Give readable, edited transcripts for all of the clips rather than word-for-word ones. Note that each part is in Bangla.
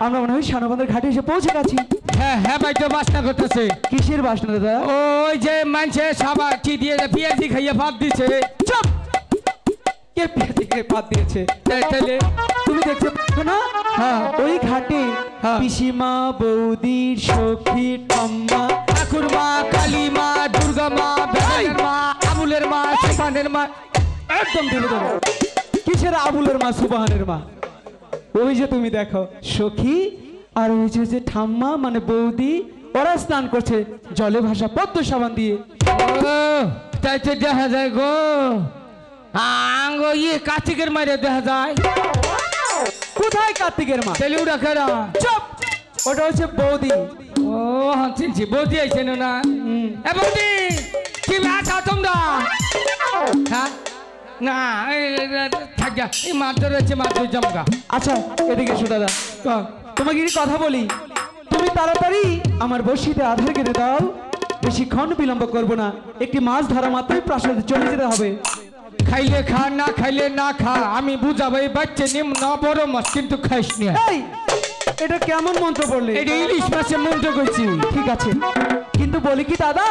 আমরা মনে হয় শানবান্ধের ঘাটে এসে পৌঁছে গেছি। হ্যাঁ হ্যাঁ ভাই তো বাসনা করতেছে। কিসের বাসনা দাদা? ওই যে মানছে সাবা কি দিয়ে পেঁয়াজি খাইয়ে ভাত দিছে। চুপ! কে পেঁয়াজি খেয়ে ভাত দিয়েছে? তাহলে তুমি দেখছো না? হ্যাঁ ওই ঘাটে হ্যাঁ। পিসিমা, বৌদি, সখী, ঠাম্মা, ঠাকুর মা, কালী মা, দুর্গা মা, বেলের মা, আবুলের মা, সুপানের মা। একদম ধরে ধরো। কিসের আবুলের মা, সুবহানের মা? ওই যে তুমি দেখো সখী আর ওই যে ঠাম্মা মানে বৌদি, ওরা স্নান করছে জলে ভাসা পদ্ম সাবান দিয়ে। ও তাই তো দেখা যায় গো। আঙ্গ কার্তিকের মারে দেখা যায়। কোথায় কার্তিকের মা? তাহলে ওরা কেরা? চুপ! ওটা হচ্ছে বৌদি। ও হ্যাঁ চিনছি, বৌদি আইছে না? এ বৌদি কি আছো তোমরা? হ্যাঁ না থাক যা, এই মাছ ধরেছে, মাছ ধরে জমকা। আচ্ছা এদিকে এসো দাদা, তোমাকে কি কথা বলি, তুমি তাড়াতাড়ি আমার বড়শিতে আধার কেটে দাও। বেশিক্ষণ বিলম্ব করবো না, একটি মাছ ধরা মাত্রই প্রাসাদে চলে যেতে হবে। খাইলে খা, না খাইলে না খা, আমি বুঝাবো। এই বাচ্চা নিম না বড় মাছ কিন্তু খাইস না। এই, এটা কেমন মন্ত্র পড়লে? এটা ইলিশ মাছের মন্ত্র করছি। ঠিক আছে, কিন্তু বলি কি দাদা,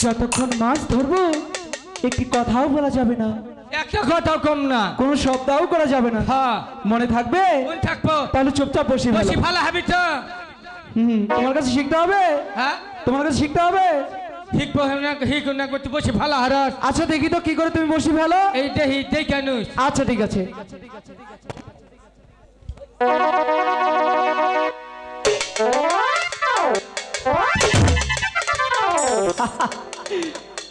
যতক্ষণ মাছ ধরবো একটি কথাও বলা যাবে না, একটা কথা কম না, কোনো শব্দও করা যাবে না। হ্যাঁ মনে থাকবে? মনে থাকবো। তাহলে চুপচাপ বসে বসি ভালো হবি তো। তোমার কাছে শিখতে হবে। হ্যাঁ তোমার কাছে শিখতে হবে। ঠিক না ঠিক না করতে বসে ভালো হারাস। আচ্ছা দেখি তো কি করে তুমি বসি ফেলো। এইটা হিটাই কেন? আচ্ছা ঠিক আছে।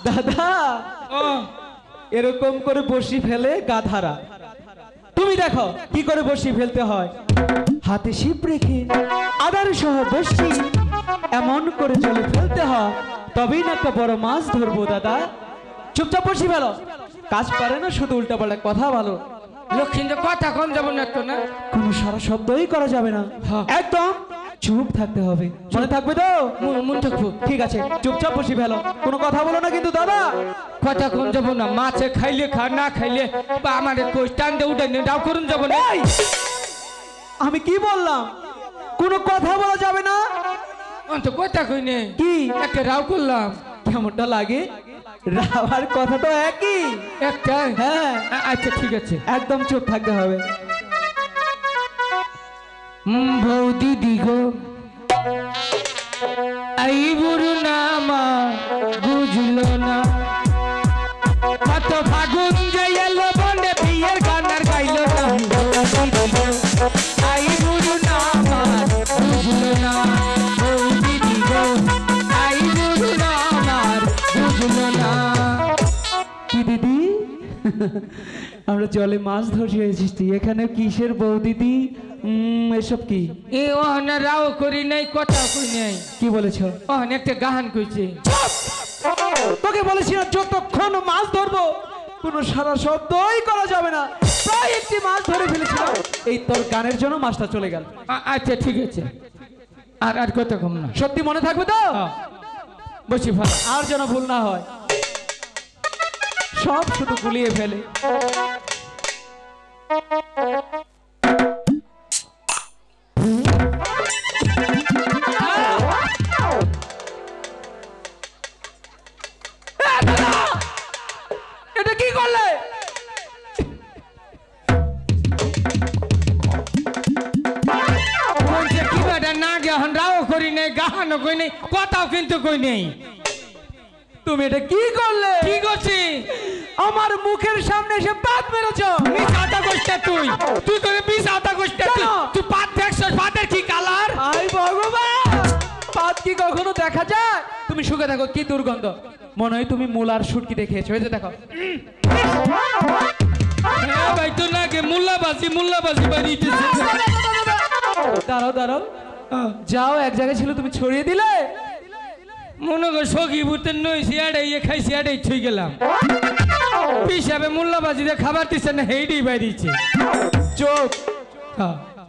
দাদা ও এরকম করে বসি ফেলে গাধারা। তুমি দেখো কি করে বসি ফেলতে হয়। হাতে শিপ রেখে আদার সহ বসি এমন করে জলে ফেলতে হয়, তবেই না একটা বড় মাছ ধরবো দাদা। চুপচাপ বসি ফেলো। কাজ পারে না, শুধু উল্টাপাল্টা কথা বলো। লক্ষ্মীদের কথা কম যাবো না তো? না কোনো সারা শব্দই করা যাবে না, একদম চুপ থাকতে হবে। মনে থাকবে তো? মন থাকবো। ঠিক আছে, চুপচাপ বসি ফেলো, কোনো কথা বলো না কিন্তু দাদা। কথা কম যাবো না। মাছে খাইলে খা, না খাইলে বা আমার কোষ টান দিয়ে উঠে নিয়ে ডাউ করুন যাবো না। এই, আমি কি বললাম? কোনো কথা বলা যাবে না। অন্ত কথা কই নে কি একটা রাও করলাম। কেমনটা লাগে? রাবার কথা তো একই। একটা হ্যাঁ আচ্ছা ঠিক আছে, একদম চুপ থাকতে হবে। বৌদি দিগো আই বুড়ু নামা বুঝলো না, কত ফাগুন যে এলো বনে বিয়ের গান আর গাইলো না। আই বুড়ু নামা বুঝলো না, বৌদি দিগো আই বুড়ু নামা বুঝলো না। কি দিদি, আমরা জলে মাছ ধরে এসেছি, এখানে কিসের বউ দিদি? এসব কি? এ ওহনে রাও করি নাই, কথা কই নাই। কি বলেছ? ওহনে একটা গাহান কইছে। তোকে বলেছি না যতক্ষণ মাছ ধরবো কোনো সারা শব্দই করা যাবে না। প্রায় একটি মাছ ধরে ফেলেছিলাম, এই তোর গানের জন্য মাছটা চলে গেল। আচ্ছা ঠিক আছে, আর আর কথা কম না। সত্যি মনে থাকবে তো? বসি ভালো, আর যেন ভুল না হয়। সব শুধু গুলিয়ে ফেলে। এটা কি করলে? কি বেটা না গেহন রাও করি নাই, গাহানও কই নাই, কথাও কিন্তু কই নেই। তুমি এটা কি করলে? কি করছি? আমার মুখের সামনে এসে পাত মেরেছ। মিশাটা কইতে তুই তুই করে মিশাটা কইতে তুই তুই পাত দেখছস, পাতের কি কালার? আই ভগবান, পাত কি কখনো দেখা যায়? তুমি শুকে দেখো, কি দুর্গন্ধ। মনে হয় তুমি মুলার শুটকি দেখিয়েছো। এই যে দেখো। হ্যাঁ ভাই তো নাকি মুল্লাবাজি বাড়িতেছে। দাঁড়াও দাঁড়াও, যাও, এক জায়গায় ছিল তুমি ছড়িয়ে দিলে। মনে কর সখী ভূতের নই সিয়াড়ে ইয়ে খাই সিয়াড়ে ছুই গেলাম। পিসাবে মুল্লাবাজিতে খাবার দিচ্ছে না, হেইডি বাইরিছে। চুপ,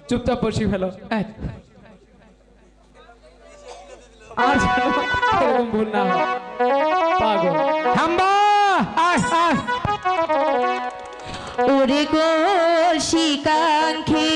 চুপচাপ বসি ফেলো। আর যেন এরকম ভুল না হয়। পাগল হাম্বা আয় আয় ওরে গো শিকাঙ্ক্ষী